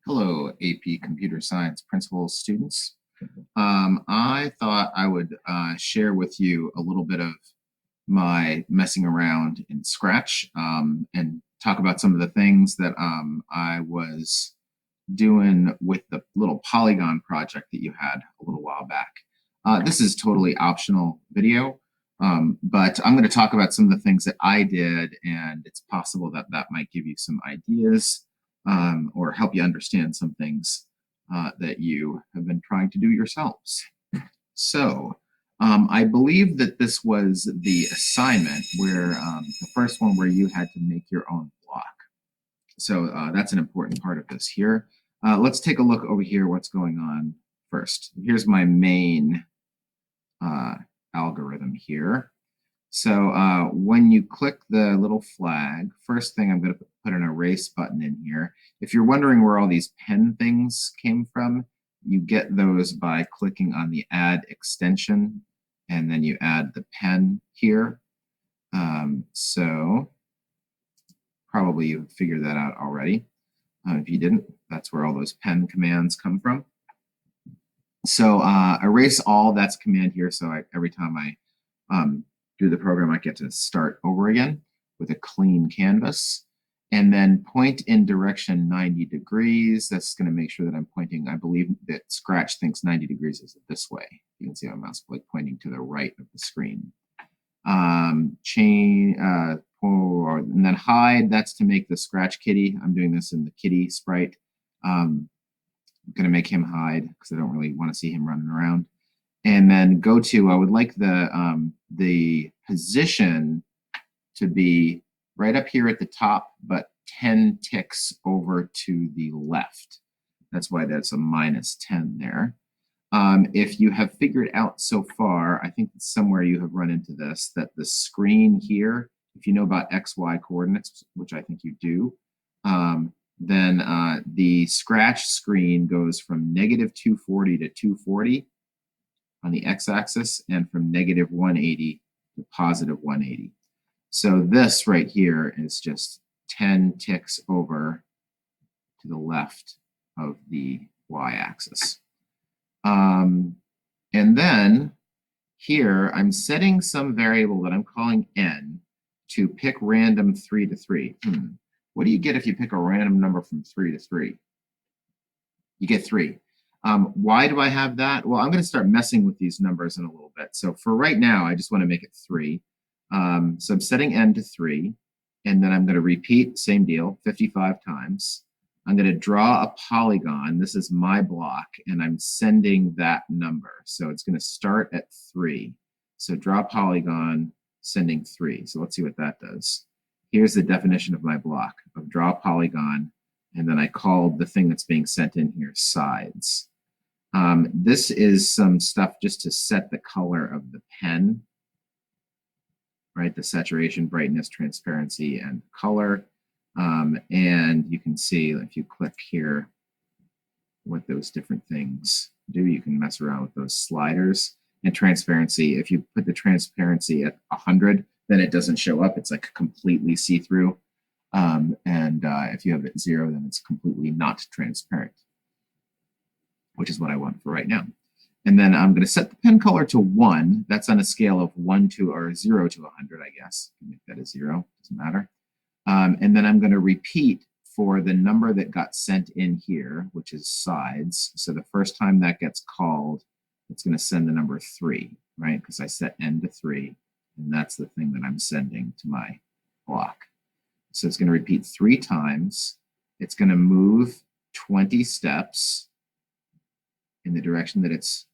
Hello, AP Computer Science Principal students. I thought I would share with you a little bit of my messing around in Scratch and talk about some of the things that I was doing with the little Polygon project that you had a little while back. This is totally optional video, but I'm going to talk about some of the things that I did, and it's possible that that might give you some ideas or help you understand some things that you have been trying to do yourselves. So I believe that this was the assignment where the first one where you had to make your own block. So that's an important part of this here. Let's take a look over here what's going on first. Here's my main algorithm here. So when you click the little flag, first thing I'm going to put an erase button in here. If you're wondering where all these pen things came from, you get those by clicking on the add extension, and then you add the pen here. So probably you figured that out already. If you didn't, that's where all those pen commands come from. So erase all, that's a command here. So every time I do the program, I get to start over again with a clean canvas. And then point in direction 90 degrees. That's going to make sure that I'm pointing. I believe that Scratch thinks 90 degrees is this way. You can see my mouse pointing to the right of the screen. And then hide, that's to make the Scratch kitty. I'm doing this in the kitty sprite. I'm going to make him hide because I don't really want to see him running around. And then go to, I would like the position to be right up here at the top, but 10 ticks over to the left. That's why that's a -10 there. If you have figured out so far, I think somewhere you have run into this, that the screen here, if you know about XY coordinates, which I think you do, then the Scratch screen goes from -240 to 240 on the x-axis, and from -180 to +180. So this right here is just 10 ticks over to the left of the y-axis. And then here I'm setting some variable that I'm calling n to pick random 3 to 3. What do you get if you pick a random number from 3 to 3? You get 3. Why do I have that? Well, I'm going to start messing with these numbers in a little bit. So for right now, I just want to make it 3. So I'm setting n to 3, and then I'm going to repeat, same deal, 55 times. I'm going to draw a polygon. This is my block, and I'm sending that number. So it's going to start at 3. So draw a polygon, sending 3. So let's see what that does. Here's the definition of my block, of draw a polygon, and then I called the thing that's being sent in here sides. This is some stuff just to set the color of the pen, right? The saturation, brightness, transparency, and color. And you can see if you click here what those different things do. You can mess around with those sliders. And transparency, if you put the transparency at 100, then it doesn't show up. It's like completely see-through. If you have it at 0, then it's completely not transparent, which is what I want for right now. And then I'm going to set the pen color to 1. That's on a scale of 1 to, or 0 to 100, I guess. Make that a 0, doesn't matter. And then I'm going to repeat for the number that got sent in here, which is sides. So the first time that gets called, it's going to send the number 3, right? Because I set n to 3, and that's the thing that I'm sending to my block. So it's going to repeat 3 times. It's going to move 20 steps in the direction that it's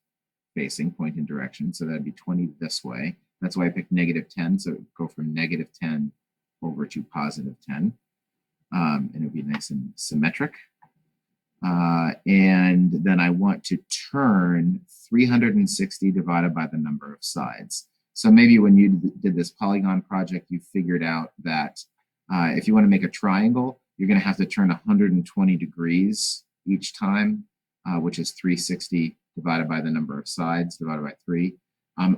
facing, point in direction. So that'd be 20 this way. That's why I picked -10. So it would go from -10 over to +10. And it would be nice and symmetric. And then I want to turn 360 divided by the number of sides. So maybe when you did this Polygon project, you figured out that if you want to make a triangle, you're going to have to turn 120 degrees each time, which is 360 divided by the number of sides divided by 3.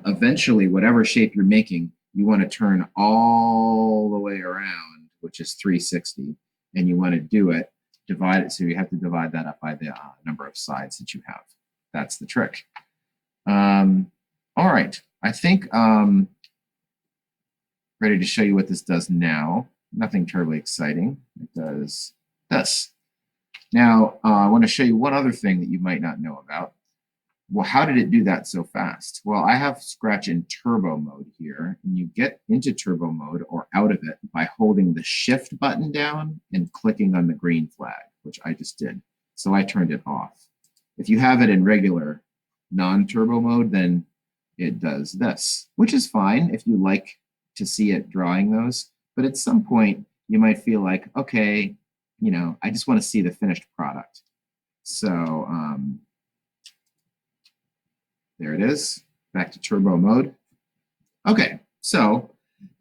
Eventually, whatever shape you're making, you want to turn all the way around, which is 360, and you want to do it divide it. So you have to divide that up by the number of sides that you have. That's the trick. All right, I think ready to show you what this does now. Nothing terribly exciting. It does this. Now, I want to show you one other thing that you might not know about. Well, how did it do that so fast? Well, I have Scratch in turbo mode here, and you get into turbo mode or out of it by holding the shift button down and clicking on the green flag, which I just did. So I turned it off. If you have it in regular non-turbo mode, then it does this, which is fine if you like to see it drawing those. But at some point, you might feel like, okay, you know, I just want to see the finished product. So there it is, back to turbo mode. Okay, so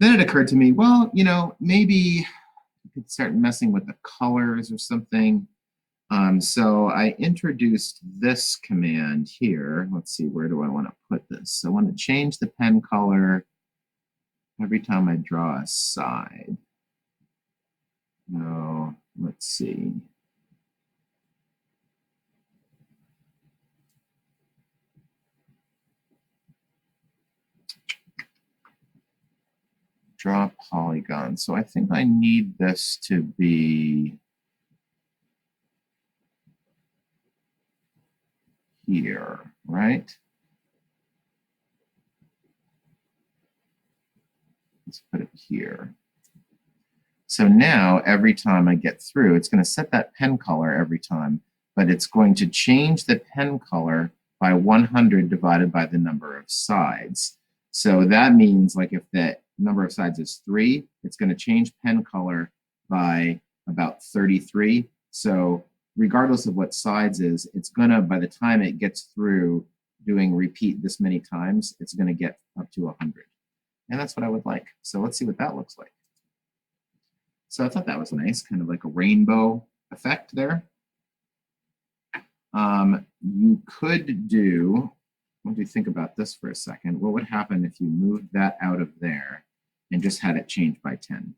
then it occurred to me, well, you know, maybe you could start messing with the colors or something. So I introduced this command here. Let's see, where do I want to put this? So I want to change the pen color every time I draw a side. No, let's see. Draw polygon. So I think I need this to be here, right? Let's put it here. So now every time I get through, it's going to set that pen color every time, but it's going to change the pen color by 100 divided by the number of sides. So that means, like, if the number of sides is 3, it's going to change pen color by about 33. So regardless of what sides is, it's going to, by the time it gets through doing repeat this many times, it's going to get up to 100. And that's what I would like. So let's see what that looks like. So I thought that was nice, kind of like a rainbow effect there. You could do, what do you think about this for a second? What would happen if you moved that out of there and just had it change by 10?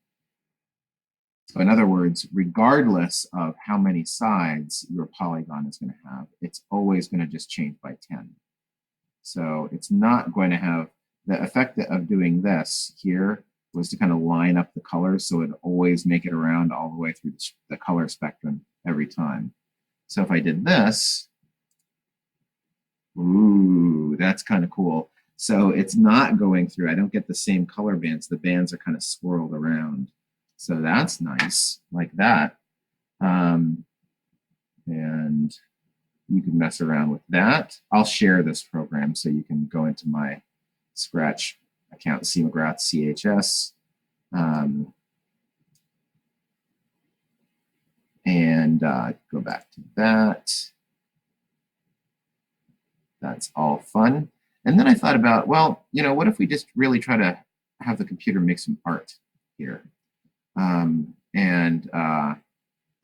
So in other words, regardless of how many sides your polygon is going to have, it's always going to just change by 10. So it's not going to have, the effect of doing this here was to kind of line up the colors so it'd always make it around all the way through the color spectrum every time. So if I did this, ooh, that's kind of cool. So it's not going through, I don't get the same color bands. The bands are kind of swirled around. So that's nice, like that. And you can mess around with that. I'll share this program so you can go into my Scratch account, cmcgrath, CHS. And go back to that. That's all fun. And then I thought about, well, you know, what if we just really try to have the computer make some art here? That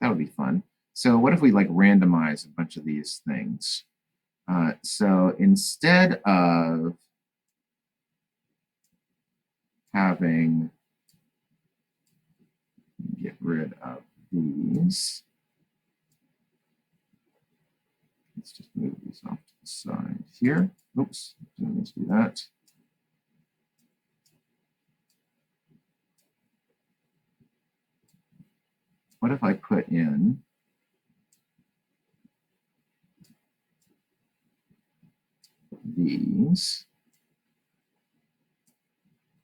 would be fun. So what if we like randomize a bunch of these things? So instead of having, get rid of these, let's just move these off to the side here. Oops, didn't mean to do that. What if I put in these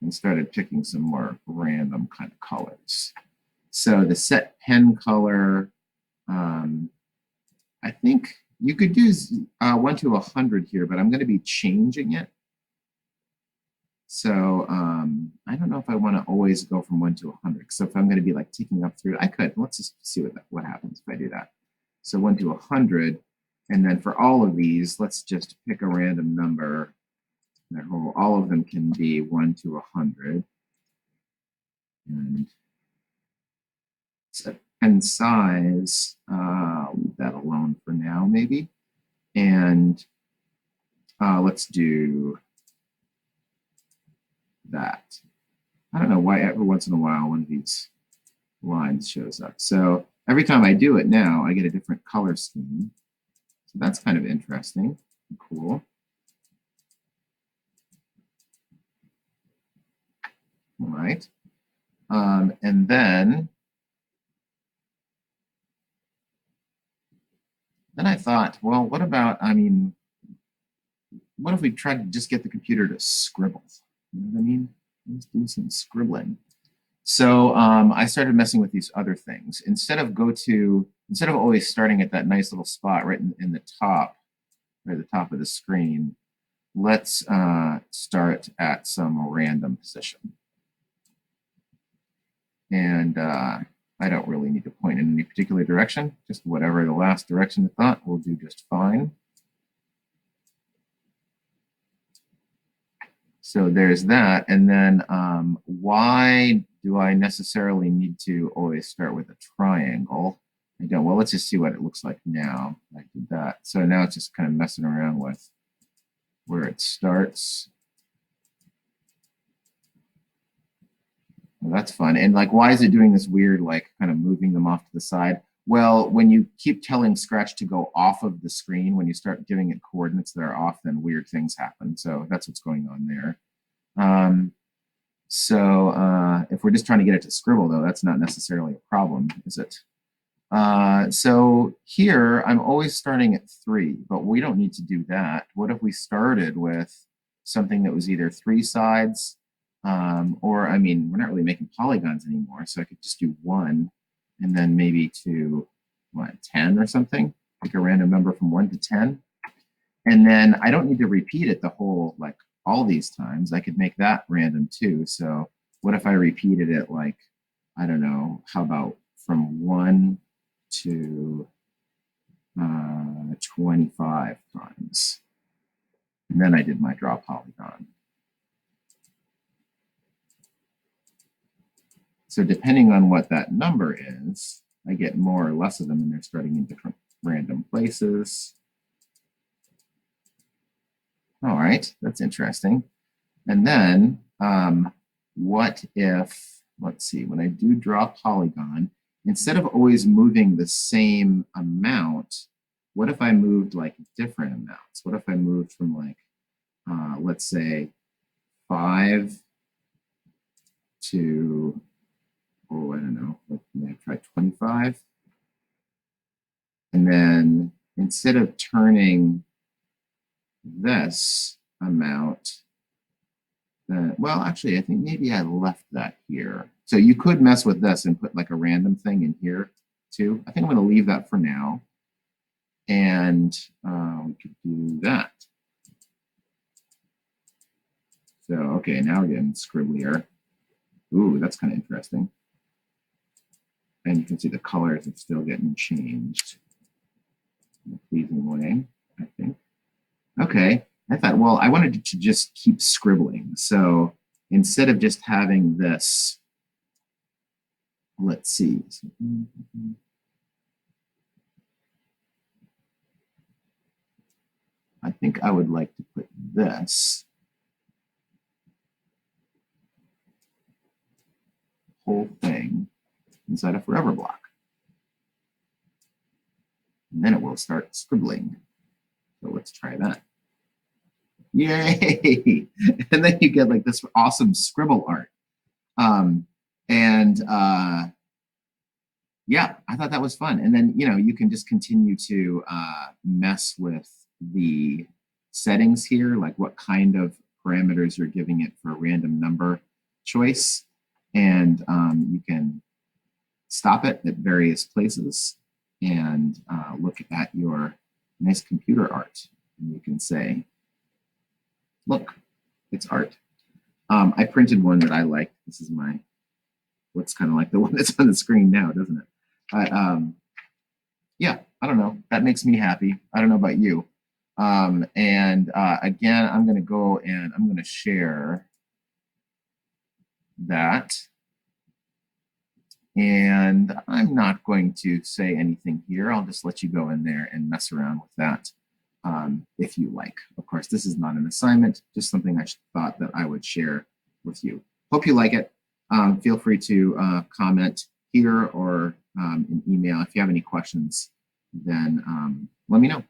and started picking some more random kind of colors? So the set pen color, I think you could do 1 to 100 here, but I'm going to be changing it. So I don't know if I want to always go from 1 to 100. So if I'm going to be like ticking up through, I could. Let's just see what happens if I do that. So 1 to 100. And then for all of these, let's just pick a random number. All of them can be 1 to 100. And set pen size, I'll leave that alone for now, maybe. And let's do that. I don't know why every once in a while one of these lines shows up. So every time I do it now, I get a different color scheme. So that's kind of interesting and cool. All right. And then I thought, well, what about, I mean, what if we tried to just get the computer to scribble? You know what I mean? Let's do some scribbling. So I started messing with these other things. Instead of always starting at that nice little spot right in the top, right at the top of the screen, let's start at some random position. And I don't really need to point in any particular direction, just whatever the last direction I thought will do just fine. So there's that. And then why do I necessarily need to always start with a triangle? I don't. Well, let's just see what it looks like now. I did that. So now it's just kind of messing around with where it starts. Well, that's fun. And like, why is it doing this weird, like kind of moving them off to the side? Well, when you keep telling Scratch to go off of the screen, when you start giving it coordinates that are off, then weird things happen. So that's what's going on there. If we're just trying to get it to scribble, though, that's not necessarily a problem, is it? So here, I'm always starting at 3, but we don't need to do that. What if we started with something that was either 3 sides, or, I mean, we're not really making polygons anymore, so I could just do 1, and then maybe to, what, 10 or something? Pick a random number from 1 to 10. And then I don't need to repeat it the whole, like, all these times. I could make that random too. So what if I repeated it like, I don't know, how about from 1 to 25 times? And then I did my draw polygon. So depending on what that number is, I get more or less of them, and they're starting in different random places. All right, that's interesting. And then what if, let's see, when I do draw polygon, instead of always moving the same amount, what if I moved like different amounts? What if I moved from like, let's say 5 to, oh, I don't know, maybe try 25. And then instead of turning this amount, well, actually, I think maybe I left that here. So you could mess with this and put like a random thing in here too. I think I'm going to leave that for now. And we could do that. So, okay, now we're getting scribblier. Ooh, that's kind of interesting. And you can see the colors are still getting changed in a pleasing way, I think. Okay, I thought, well, I wanted to just keep scribbling. So instead of just having this, let's see. I think I would like to put this whole thing inside a forever block. And then it will start scribbling. So let's try that. Yay! And then you get like this awesome scribble art. Yeah, I thought that was fun. And then, you know, you can just continue to mess with the settings here, like what kind of parameters you're giving it for a random number choice. And you can stop it at various places and look at your nice computer art. And you can say, look, it's art. I printed one that I liked. This is my, looks kind of like the one that's on the screen now, doesn't it? But yeah, I don't know. That makes me happy. I don't know about you. Again, I'm going to go and I'm going to share that. And I'm not going to say anything here. I'll just let you go in there and mess around with that if you like. Of course, this is not an assignment, just something I thought that I would share with you. Hope you like it. Feel free to comment here or an email. If you have any questions, then let me know.